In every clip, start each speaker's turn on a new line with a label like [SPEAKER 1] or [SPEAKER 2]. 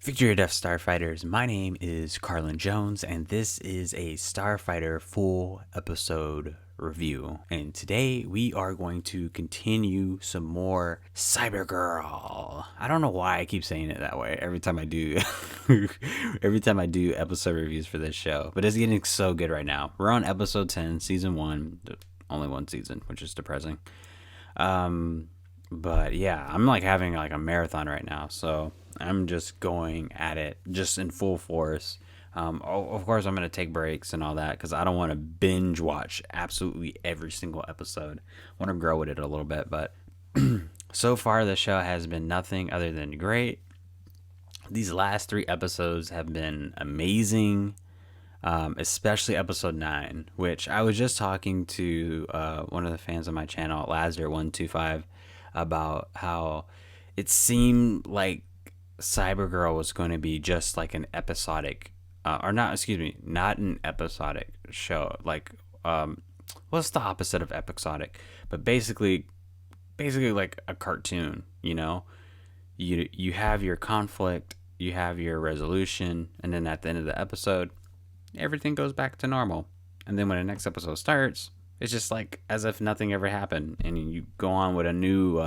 [SPEAKER 1] Victory Death Starfighters, my name is Carlin Jones, and this is a Starfighter full episode review. And today we are going to continue some more Cybergirl. I don't know why I keep saying it that way every time I do every time I do episode reviews for this show. But it's getting so good right now. We're on episode 10, season 1, only one season, which is depressing. But yeah, I'm like having like a marathon right now, so I'm just going at it just in full force. Of course, I'm going to take breaks and all that because I don't want to binge watch absolutely every single episode. I want to grow with it a little bit, but so far the show has been nothing other than great. These last 3 episodes have been amazing, especially episode 9, which I was just talking to one of the fans on my channel, Lazar125, about how it seemed like Cybergirl was going to be just like an episodic, not an episodic show. Like, what's the opposite of episodic? But basically like a cartoon. You have your conflict, you have your resolution, and then at the end of the episode, everything goes back to normal. And then when the next episode starts, it's just like as if nothing ever happened, and you go on with a new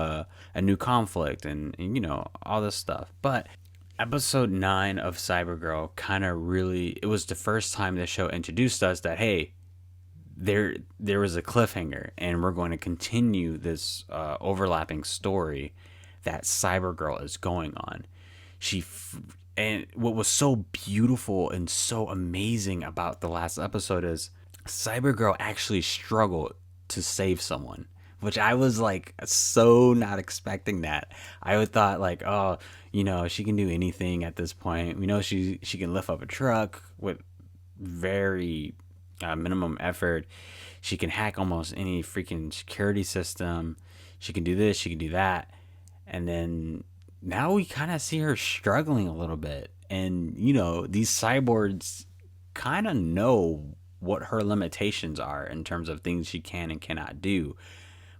[SPEAKER 1] conflict and all this stuff. But episode 9 of Cybergirl kind of really, it was the first time the show introduced us that hey, there was a cliffhanger, and we're going to continue this overlapping story that Cybergirl is going on. And what was so beautiful and so amazing about the last episode is Cybergirl actually struggled to save someone, which I was like so not expecting that. I would thought like, oh, she can do anything at this point. We know she can lift up a truck with very minimum effort. She can hack almost any freaking security system. She can do this, she can do that. And then now we kind of see her struggling a little bit. And, these cyborgs kind of know what her limitations are in terms of things she can and cannot do,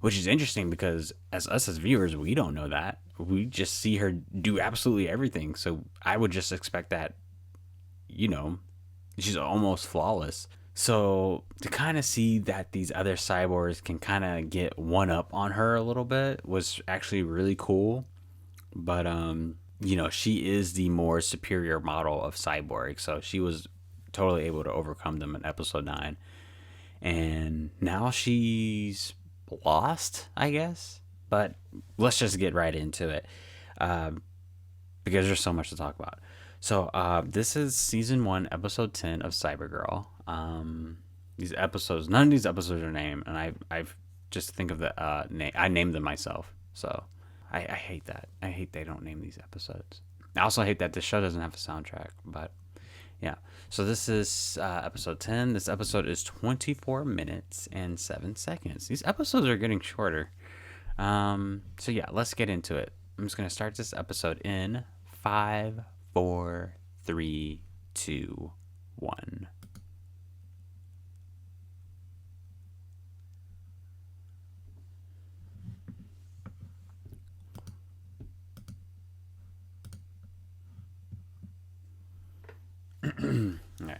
[SPEAKER 1] which is interesting because as viewers, we don't know that. We just see her do absolutely everything. So I would just expect that, she's almost flawless. So to kind of see that these other cyborgs can kind of get one up on her a little bit was actually really cool. But she is the more superior model of cyborg, so she was totally able to overcome them in episode 9. And now she's lost, I guess. But let's just get right into it, because there's so much to talk about. So this is season 1, episode 10 of Cybergirl. These episodes, none of these episodes are named, and I've just think of the name. I named them myself, so I hate that. I hate they don't name these episodes. I also hate that the show doesn't have a soundtrack, but yeah. So this is episode 10. This episode is 24 minutes and 7 seconds. These episodes are getting shorter. So yeah, let's get into it. I'm just going to start this episode in 5, 4, 3, 2, 1.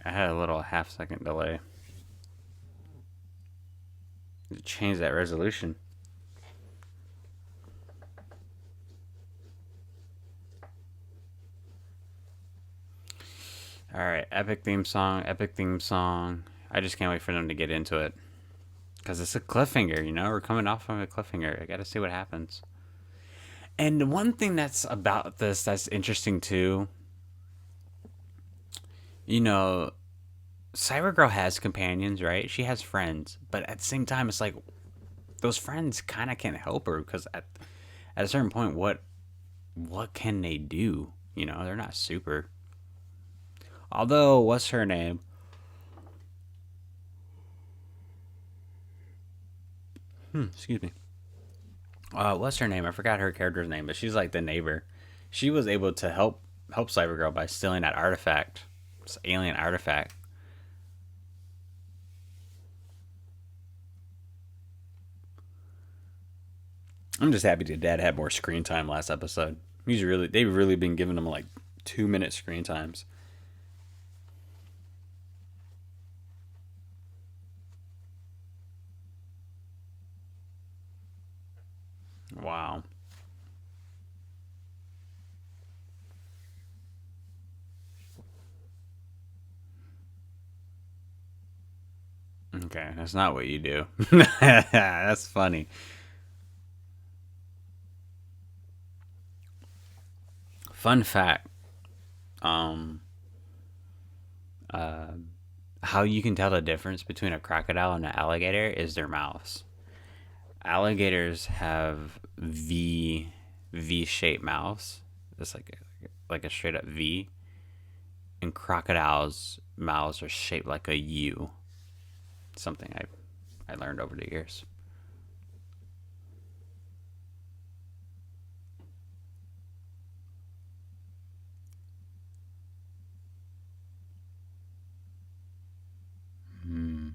[SPEAKER 1] I had a little half-second delay to change that resolution. Alright, epic theme song. I just can't wait for them to get into it. Because it's a cliffhanger, We're coming off of a cliffhanger. I gotta see what happens. And one thing that's about this that's interesting too, Cybergirl has companions, right? She has friends. But at the same time, it's like those friends kind of can't help her because at a certain point, what can they do? They're not super. Although, what's her name? Excuse me. What's her name? I forgot her character's name, but she's like the neighbor. She was able to help Cybergirl by stealing that artifact, this alien artifact. I'm just happy that Dad had more screen time last episode. They've really been giving him like 2 minute screen times. Wow. Okay, that's not what you do. That's funny. Fun fact. Um, uh, how you can tell the difference between a crocodile and an alligator is their mouths. Alligators have V shaped mouths. It's like a straight up V. And crocodiles' mouths are shaped like a U. Something I learned over the years. Hmm.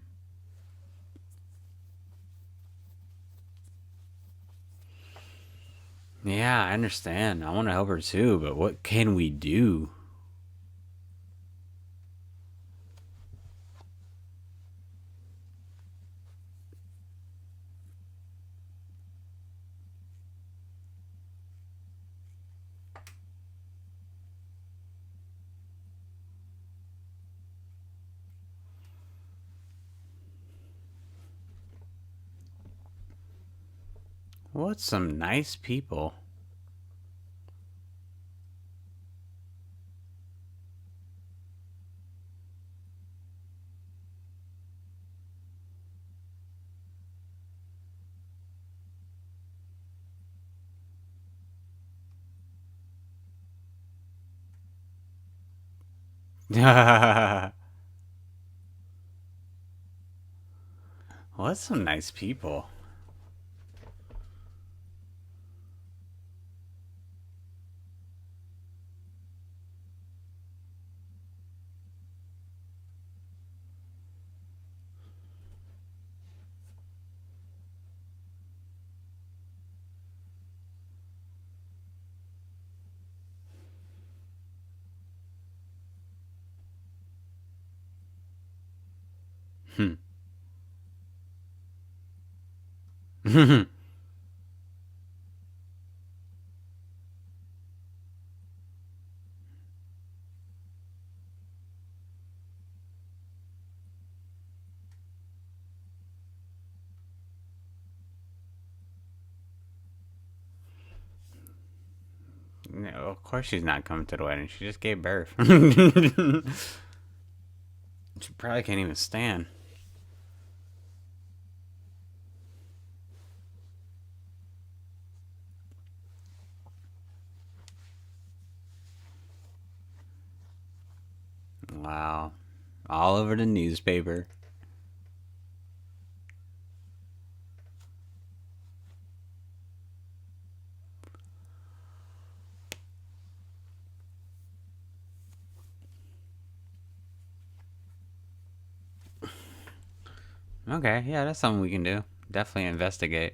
[SPEAKER 1] Yeah, I understand. I want to help her too, but what can we do? What's some nice people? What's some nice people? Hmm. No, of course she's not coming to the wedding. She just gave birth. She probably can't even stand. Wow. All over the newspaper. Okay, yeah, that's something we can do. Definitely investigate.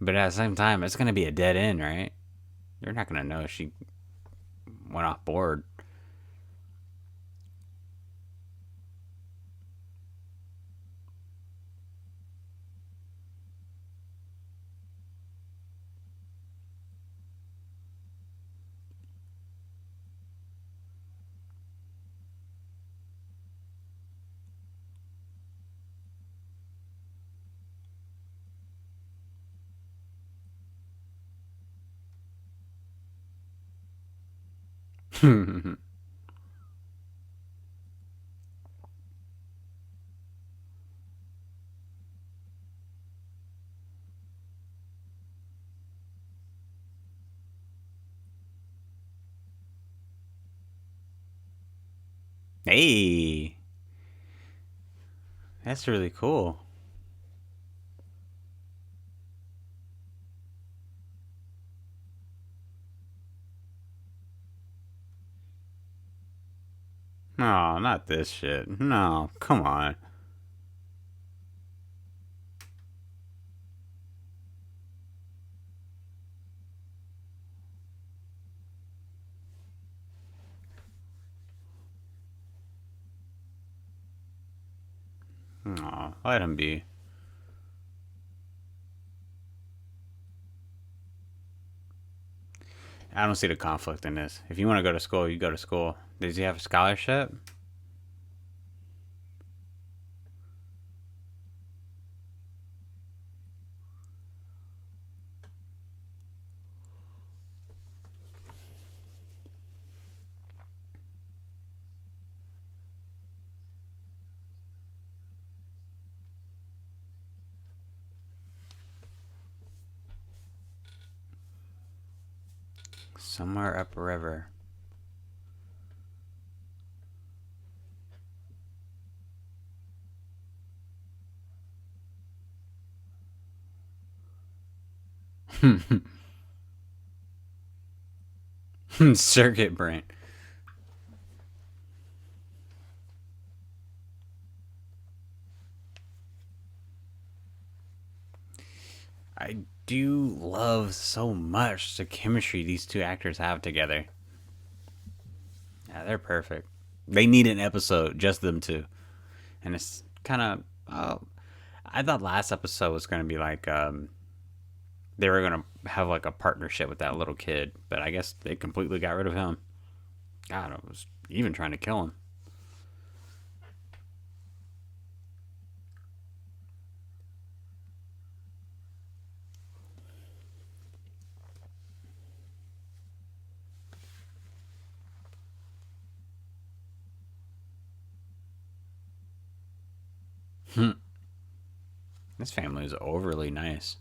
[SPEAKER 1] But at the same time, it's gonna be a dead end, right? You're not gonna know if she went off board. Hey, that's really cool. No, not this shit. No, come on. know. Let him be. I don't see the conflict in this. If you want to go to school, you go to school. Does he have a scholarship? Somewhere upriver. Circuit brain. I do love so much the chemistry these two actors have together. Yeah, they're perfect. They need an episode, just them two. And it's kind of. I thought last episode was going to be like they were going to have like a partnership with that little kid, but I guess they completely got rid of him. God, I was even trying to kill him. This family is overly nice.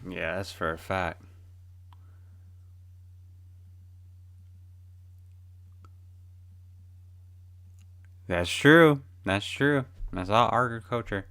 [SPEAKER 1] Yeah, that's for a fact. That's true. That's true. That's all agriculture.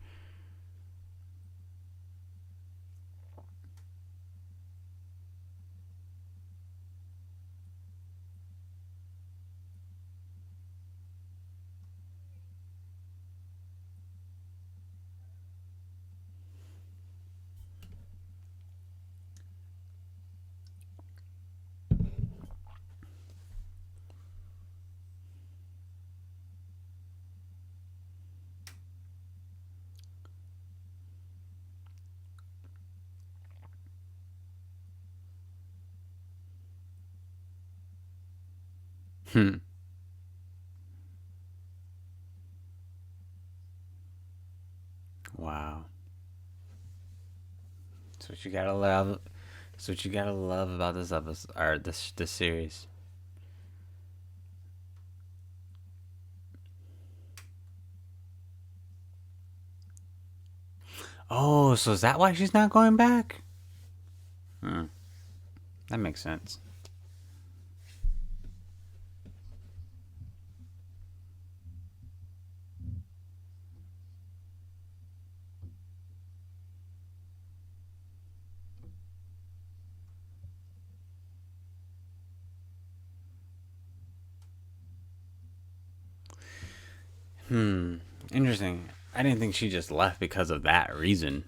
[SPEAKER 1] Hmm. Wow. That's what you gotta love. That's what you gotta love about this episode or this series. Oh, so is that why she's not going back? Hmm. That makes sense. Hmm. Interesting. I didn't think she just left because of that reason.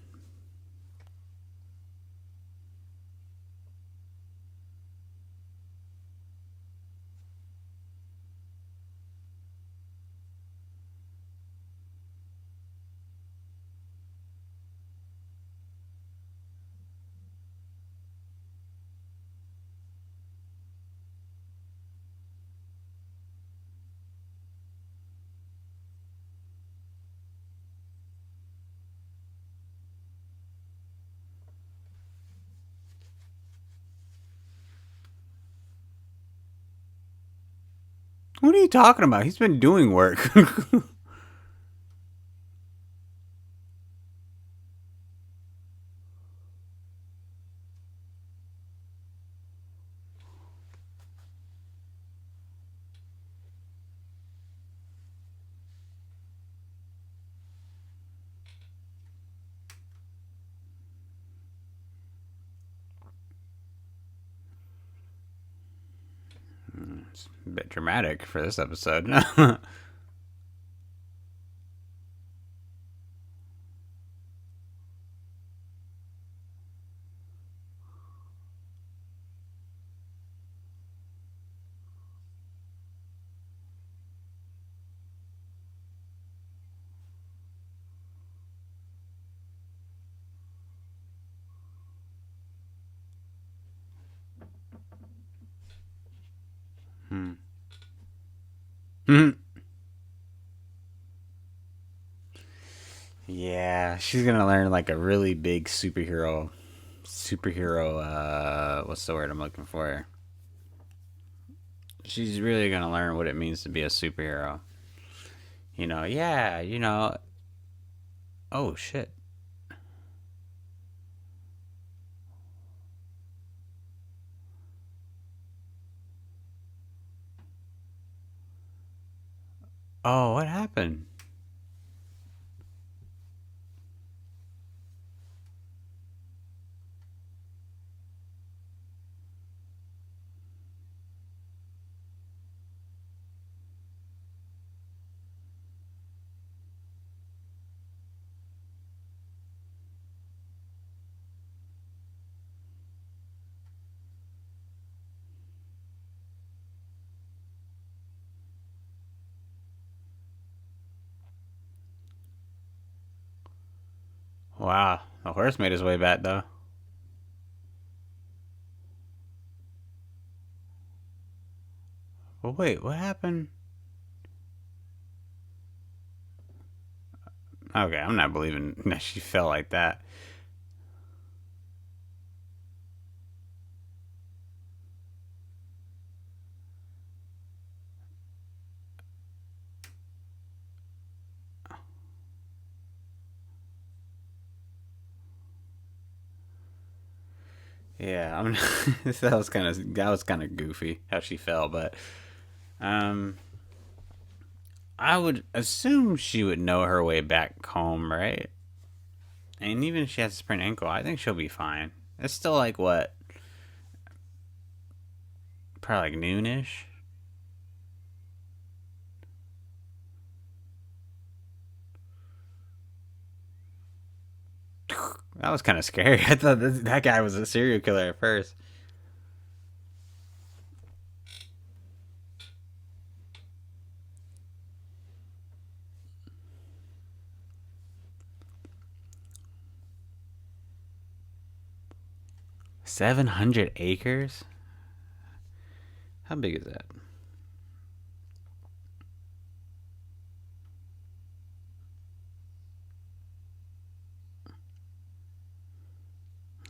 [SPEAKER 1] What are you talking about? He's been doing work. It's a bit dramatic for this episode. Yeah, she's gonna learn like a really big superhero. What's the word I'm looking for? She's really gonna learn what it means to be a superhero. Yeah, Oh shit. Oh, what happened? Wow, the horse made his way back though. Well, wait, what happened? Okay, I'm not believing that she fell like that. Yeah, I'm. That was kind of goofy how she fell, but um, I would assume she would know her way back home, right? And even if she has a sprained ankle, I think she'll be fine. It's still like what, probably like noonish. That was kind of scary. I thought that guy was a serial killer at first. 700 acres? How big is that?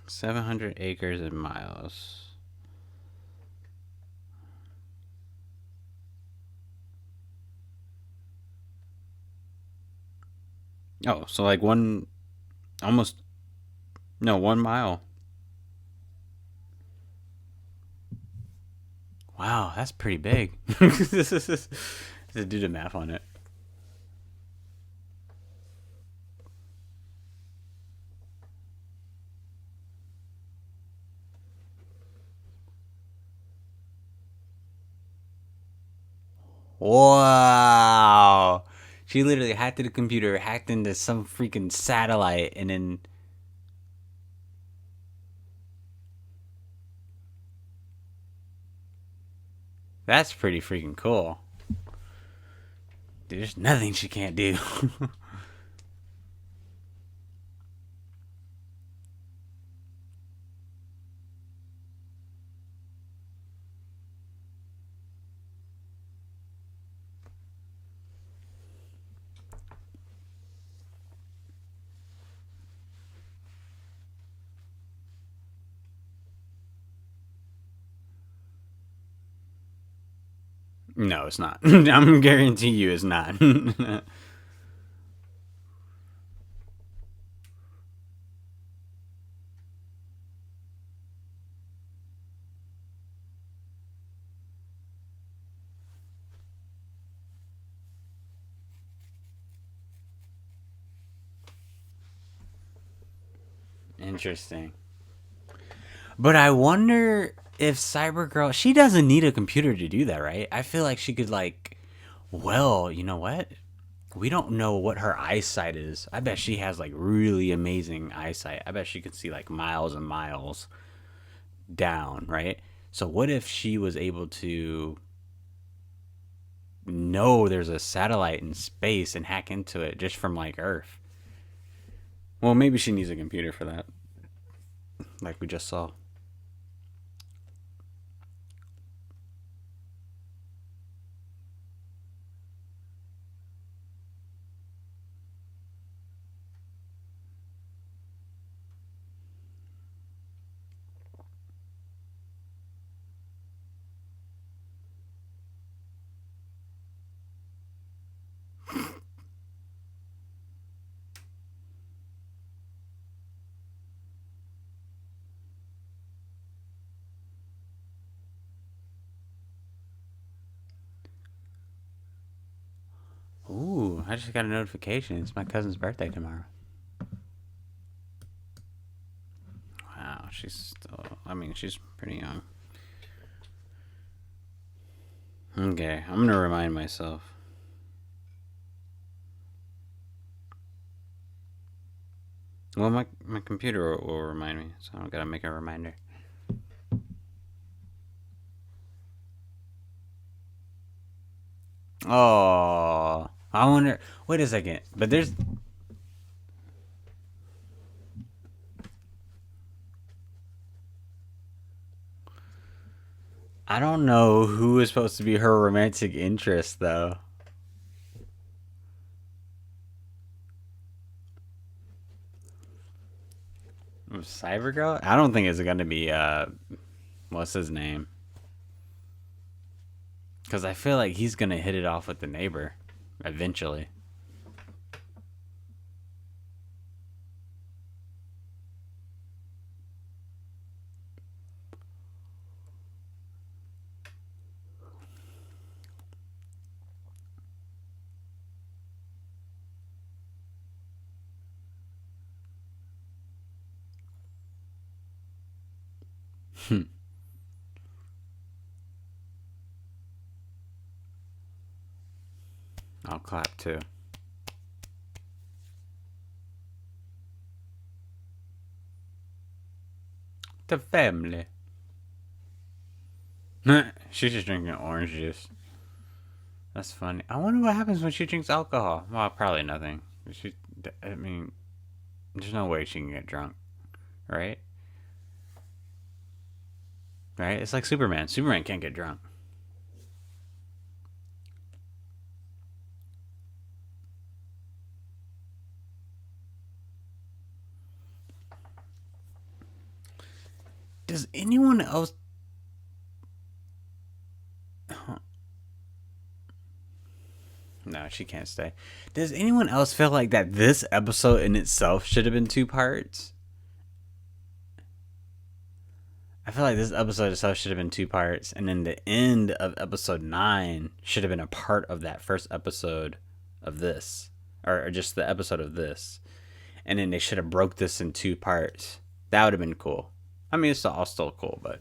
[SPEAKER 1] 700 acres in miles. Oh, so like almost, no, 1 mile. Wow, that's pretty big. To do the math on it. Wow. She literally hacked the computer, hacked into some freaking satellite, and then that's pretty freaking cool. There's nothing she can't do. No, it's not. I'm guarantee you it's not. Interesting. But I wonder. if Cybergirl, she doesn't need a computer to do that, right? I feel like she could like, well, you know what? We don't know what her eyesight is. I bet she has like really amazing eyesight. I bet she can see like miles and miles down, right? So what if she was able to know there's a satellite in space and hack into it just from like Earth? Well, maybe she needs a computer for that, like we just saw. Ooh, I just got a notification. It's my cousin's birthday tomorrow. Wow, she's still, I mean, she's pretty young. Okay, I'm gonna remind myself. Well, my computer will remind me, so I gotta make a reminder. Oh, I wonder. Wait a second, but there's. I don't know who is supposed to be her romantic interest though. Cybergirl? I don't think it's gonna be what's his name? Because I feel like he's gonna hit it off with the neighbor eventually. I'll clap too. The family. She's just drinking orange juice. That's funny. I wonder what happens when she drinks alcohol. Well, probably nothing. She, I mean, there's no way she can get drunk, right? Right? It's like Superman. Superman can't get drunk. Does anyone else? No, she can't stay. Does anyone else feel like that this episode in itself should have been two parts? I feel like this episode itself should have been two parts, and then the end of episode 9 should have been a part of that first episode of this, or just the episode of this, and then they should have broke this in two parts. That would have been cool. I mean, it's all still cool, but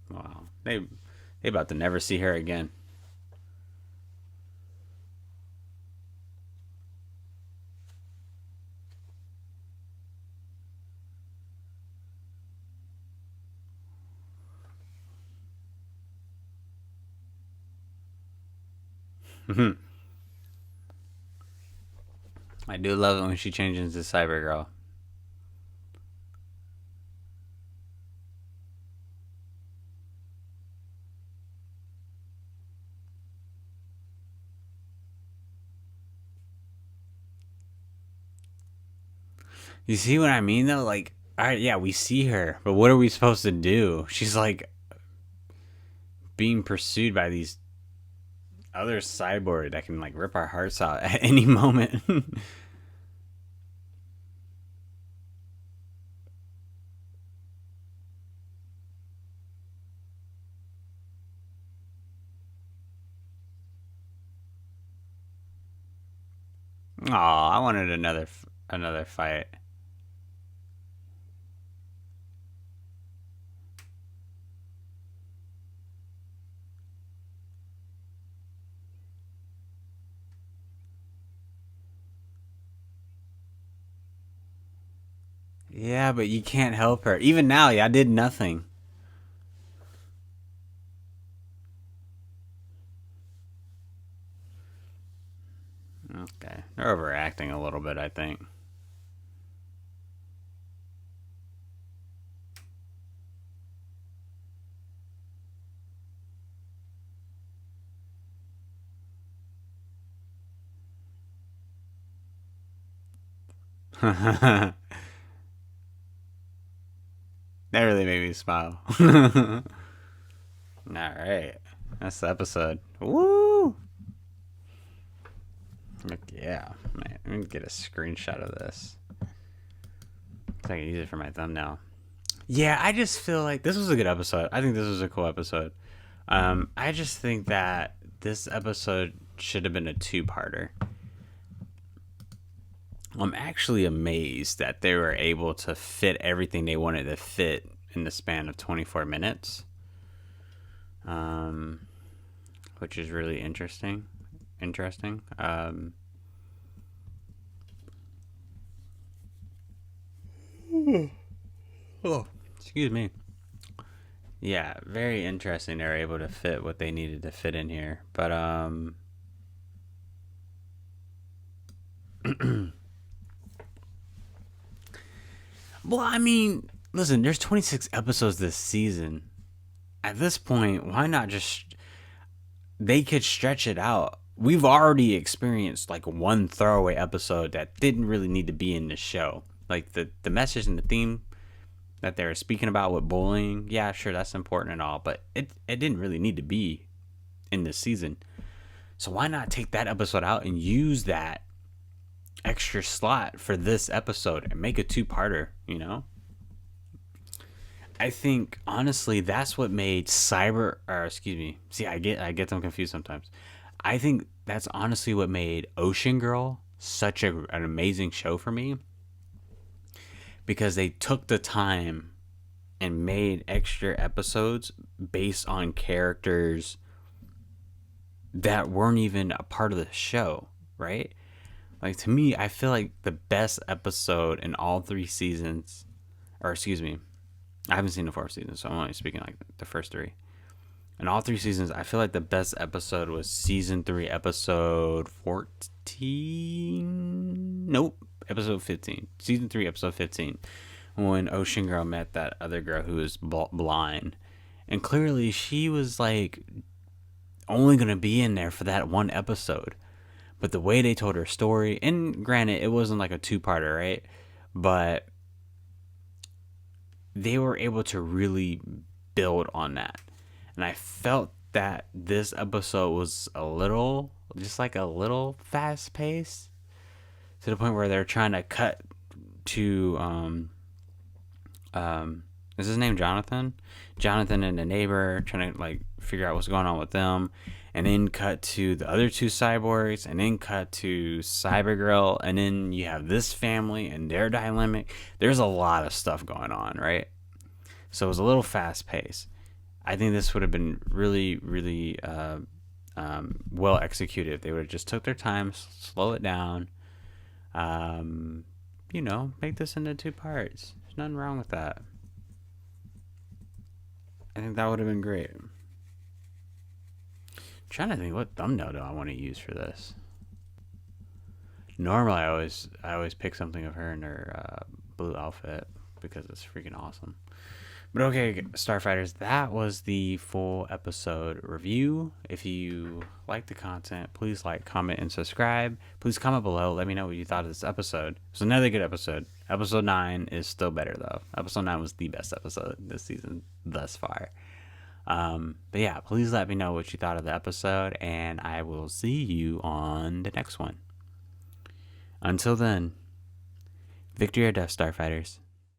[SPEAKER 1] wow, they about to never see her again. I do love it when she changes into Cybergirl. You see what I mean though? Like, all right, yeah, we see her, but what are we supposed to do? She's like being pursued by these other cyborg that can like rip our hearts out at any moment. Oh, I wanted another fight. Yeah, but you can't help her. Even now, I did nothing. Okay, they're overacting a little bit, I think. That really made me smile. All right, that's the episode. Woo! Yeah, man, let me get a screenshot of this so I can use it for my thumbnail. Yeah, I just feel like this was a good episode. I think this was a cool episode. I just think that this episode should have been a two-parter. I'm actually amazed that they were able to fit everything they wanted to fit in the span of 24 minutes, which is really interesting. Oh, excuse me. Yeah, very interesting. They were able to fit what they needed to fit in here, but well, I mean, listen, there's 26 episodes this season. At this point, why not just they could stretch it out. We've already experienced like one throwaway episode that didn't really need to be in the show. Like the message and the theme that they were speaking about with bullying, yeah, sure, that's important and all, but it didn't really need to be in this season. So why not take that episode out and use that extra slot for this episode and make a two-parter, you know? I think honestly that's what made I get them confused sometimes. I think that's honestly what made Ocean Girl such an amazing show for me, because they took the time and made extra episodes based on characters that weren't even a part of the show, right? Like, to me, I feel like the best episode in all three seasons, or excuse me, I haven't seen the fourth season, so I'm only speaking like the first three. In all three seasons, I feel like the best episode was season 3, episode 14. Nope, episode 15. Season 3, episode 15, when Ocean Girl met that other girl who was blind, and clearly she was like only gonna be in there for that one episode. But the way they told her story, and granted, it wasn't like a two-parter, right? But they were able to really build on that. And I felt that this episode was a little fast paced, to the point where they're trying to cut to is his name Jonathan? Jonathan and the neighbor trying to like figure out what's going on with them, and then cut to the other two cyborgs, and then cut to Cybergirl, and then you have this family and their dynamic. There's a lot of stuff going on, right? So it was a little fast paced. I think this would have been really, really well executed if they would have just took their time, slow it down, make this into 2 parts. There's nothing wrong with that. I think that would have been great. I'm trying to think, what thumbnail do I want to use for this? Normally, I always pick something of her in her blue outfit because it's freaking awesome. But okay, Starfighters, that was the full episode review. If you like the content, please like, comment, and subscribe. Please comment below. Let me know what you thought of this episode. It was another good episode. Episode 9 is still better, though. Episode 9 was the best episode this season thus far. But yeah, please let me know what you thought of the episode, and I will see you on the next one. Until then, victory or death, Starfighters.